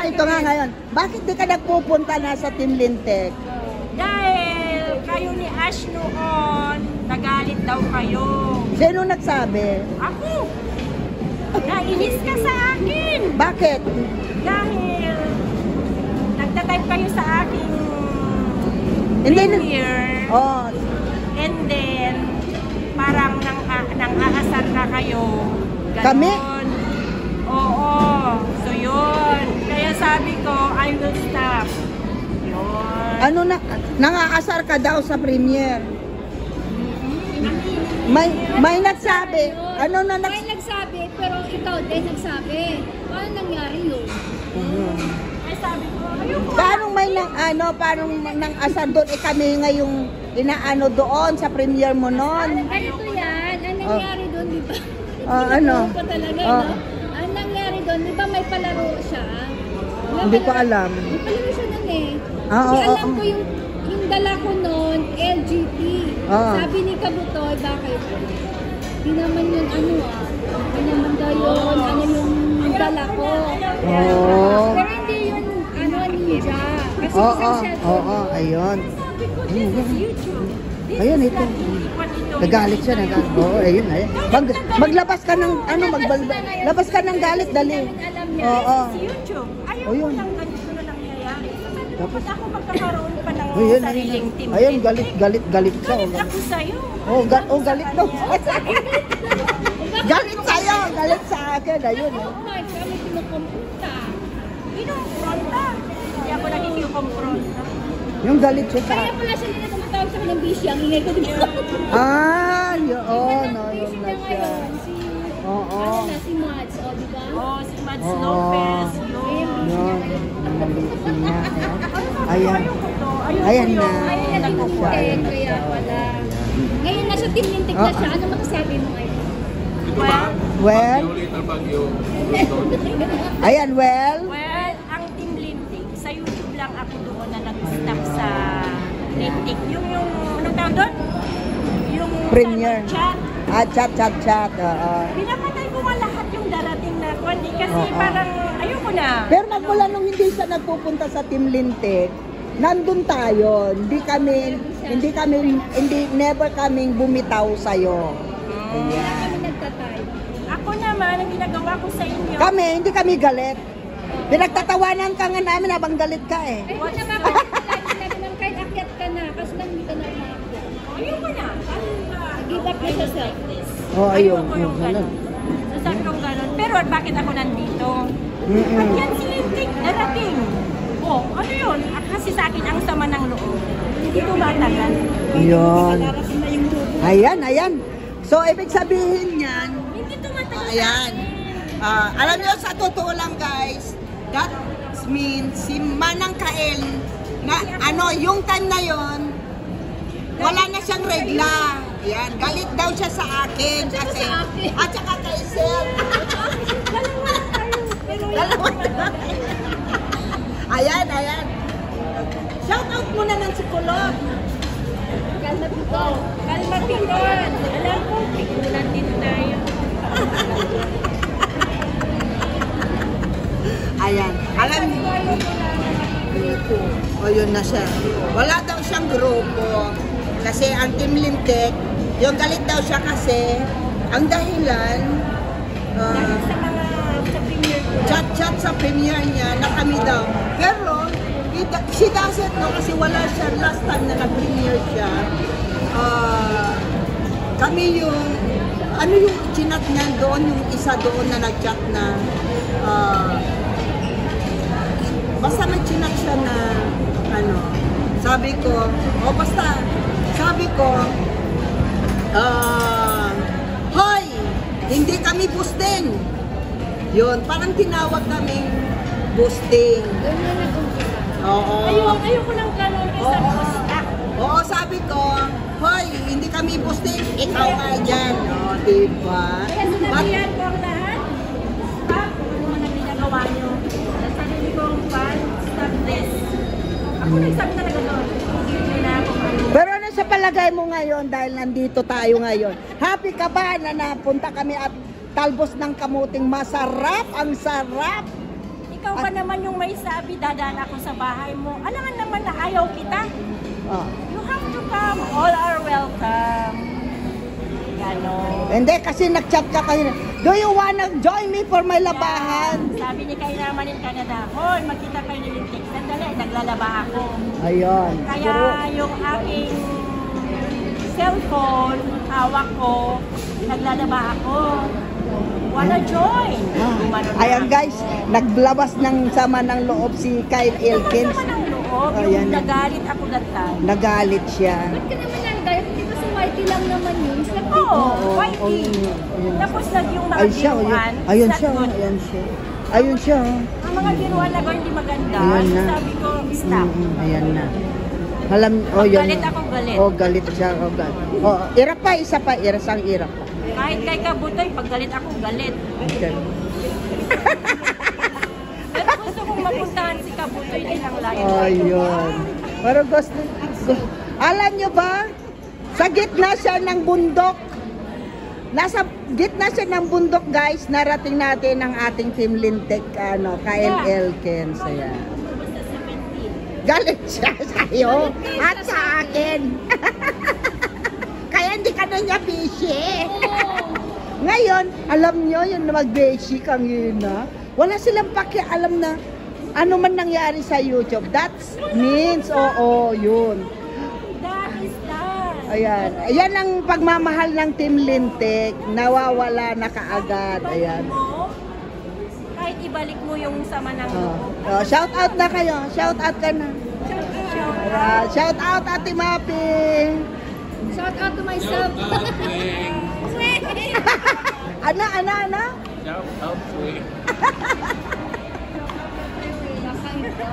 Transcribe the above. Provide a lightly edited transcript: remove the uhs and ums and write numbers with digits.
ito nga ngayon. Bakit di ka nagpupunta na sa Team Lintek? Dahil kayo ni Ash noon, nagalit daw kayo. Sino nagsabi? Ako! Nainis ka sa akin! Bakit? Dahil nagtatype kayo sa aking Hindi na. premiere. Oh, And then, parang nang-aasar na kayo. Ganon. Kami? Oo. So, yun. Kaya sabi ko, I will stop. Yun. ano na, nangaasar ka daw sa premiere. May nagsabi. Ano na May nagsabi, pero ikaw din nagsabi. Paano nangyari yun? Ay, sabi ko, ayoko. Paano may parang nang asar doon kami ngayong inaano doon sa premiere mo noon? Ganito yan. Ang nangyari doon, di ba? Ano? Pa talaga, Oh. no? Ang nangyari doon, di ba may palaro siya? Hindi ko alam. May palaro siya nun eh. Ah, Kasi oo, alam ko yung dala ko noon, LGT. Ah. Sabi ni Kabutoy, bakit? Di naman yun Di naman daw yun, yung dala ko. Oh. Pero hindi yun, ninja. Kasi Oo, isang cellphone. oo, ayun. Sabi ko, this is YouTube. This Ayun, is ito. not ito. Nagalit siya, nagalit. Oo, ayun, ayun. Maglabas ka ng, labas ka ng galit, dali. Alam niya. Oo. This is YouTube. Ayaw Oh, ko yun. lang ganito na nangyayari. Sabi ko, Tapos? ba't ako magkakaroon pa ng Ayun, sariling team? ayun, galit siya. Galit ako sa'yo. Galit daw. Galit sa'yo, galit sa akin, ayun. Oo nga, kami kinukumputa. Kinumpronta. Hindi ako nakikinumpronta. Yung galit siya sa Kaya pala siya nila tumatawag sa kanyang busy. Ang ingay ko din. yun, no, Busy yun na na siya. ngayon. Oo. Si Mads, di ba? Oh, si Mads Oo. Lopez. Ayun, Yun. busy na Yun, ngayon. nalisi niya. Ayoko Ayan. to. Ayoko Ayan yun. na. Ayun na Ayun na siya, ayun na kaya siya. pala. Ngayon nasa team lintik na siya. Ano masasabi mo ngayon? Well, Well, Bagyo. ayan, well. well, ang Team Lintik, sa YouTube lang ako doon na nag-stop sa Lintik. Yung anong tawag doon? Yung Premiere. chat. Chat. Oo. Pinapatay ko nga lahat yung darating na kundi kasi Oo. parang ayoko na. Pero magmula nung hindi siya nagpupunta sa Team Lintik, nandun tayo. Never kaming bumitaw sa'yo. Kaya kami nagtatay. Ako naman, ang ginagawa ko sa inyo, Kami, hindi kami galit. Pinagtatawanan ka nga namin habang galit ka eh. Ay, hindi nakakalimutan sinabi ng kahit akyat ka na, kasi nang hindi ka na umakyat. ayoko na. Give up yourself. Oh, ayun. Ayoko yung gano'n. Sasabi kong gano'n. Pero bakit ako nandito? At yan si Lintik, darating. Oh, ano yun? Kasi sa akin ang sama ng loob. Hindi tumatagal. Yun. Darating na yung loob. Ayan. So, ibig sabihin yan, Hindi tumatagal. ayan. Alam nyo, sa totoo lang guys, that means si Manang Kael, na yung time na yon, wala na siyang regla. Ayan, galit daw siya sa akin. Kasi, at saka kay Sir. Dalawa tayo. Ayan. Shout out muna ng psikolog. Kalma pito. Kalma pikon. Alam ko, pikulan din tayo. Ayan. Alam niyo. O yun na siya. Wala daw siyang grupo. Kasi ang Team Lintek, yung galit daw siya kasi, ang dahilan, Sa mga sa premiere ko. chat sa premiere niya na kami daw. Pero, she doesn't know kasi wala siya last time na nag-premiere siya. Kami yung, yung chinat niya doon, yung isa doon na nag-chat na, basta may chinat siya na, sabi ko, hoy, hindi kami boosting. Yun, parang tinawag kaming boosting. Doon na nag-umpisa. Oo. Ayoko lang gano'n. Isang basta. Oo, sabi ko, hoy, hindi kami boosting, ikaw nga dyan. O, diba? Kaya sinabihan ko ang lahat. Stop. Ano man ang ginagawa nyo? Sabi ko ang fan, stop this. Ako nagsabi talaga doon. Hindi na ako Pero ano sa palagay mo ngayon dahil nandito tayo ngayon? Happy ka ba na napunta kami at talbos ng kamuting masarap? Ang sarap! ikaw ba naman yung may sabi, dadaan ako sa bahay mo. Alangan naman na ayaw kita. Oh. You have to come. All are welcome. Ganon. Hindi, kasi nag-chat ka kanina. Do you wanna join me for my labahan? Sabi ni Kay naman in Canada, hoy, magkita kayo ni Lintik. Sandali, naglalaba ako. Ayun. Kaya yung aking cellphone, hawak ko, naglalaba ako. Wanna join? Gumano na Ayan ako. guys, naglabas ng sama ng loob si Kyle Elkins. Sama ng loob, Ayan. yung nagalit ako that time. Nagalit siya. Ba't ka naman nanggalit? Di ba sa YT lang naman yun? Sa Oo, Oo, YT. ayun. Tapos yung mga Ayun siya, biruan, ayun not siya, good. ayun siya. Ayun siya. Ang mga biruan na hindi maganda, Ayan na. sabi ko, stop. Ayan na. Alam, oh, Pag yun. galit ako, galit. Oh, galit siya. Oh, galit. Oh, irap pa, isa pa, irasang irap pa. Kahit kay Kabutoy, pag galit ako, galit. Okay. Pero gusto kong mapuntahan si Kabutoy din ang lain. Ayun. Pero gusto, alam nyo ba, sa gitna siya ng bundok, nasa gitna siya ng bundok guys, narating natin ang ating Team Lintik, Kyle Elkins. Ayan. Basta 17. Galit siya sa'yo at sa akin. Kaya hindi ka na niya busy. Ngayon, alam nyo, yung mag-busy kami na, wala silang pakialam na ano man nangyari sa YouTube. That means, oo, yun. That is that. Ayan. Ayan ang pagmamahal ng Team Lintik. Nawawala na kaagad. Ayan. Mo, kahit ibalik mo yung sama ng loob. Shout out na kayo. Shout out ka na. Ayan. Shout out Ate Mapi. Shout out to myself. Ana? Shout out, sweet. Nakain ka?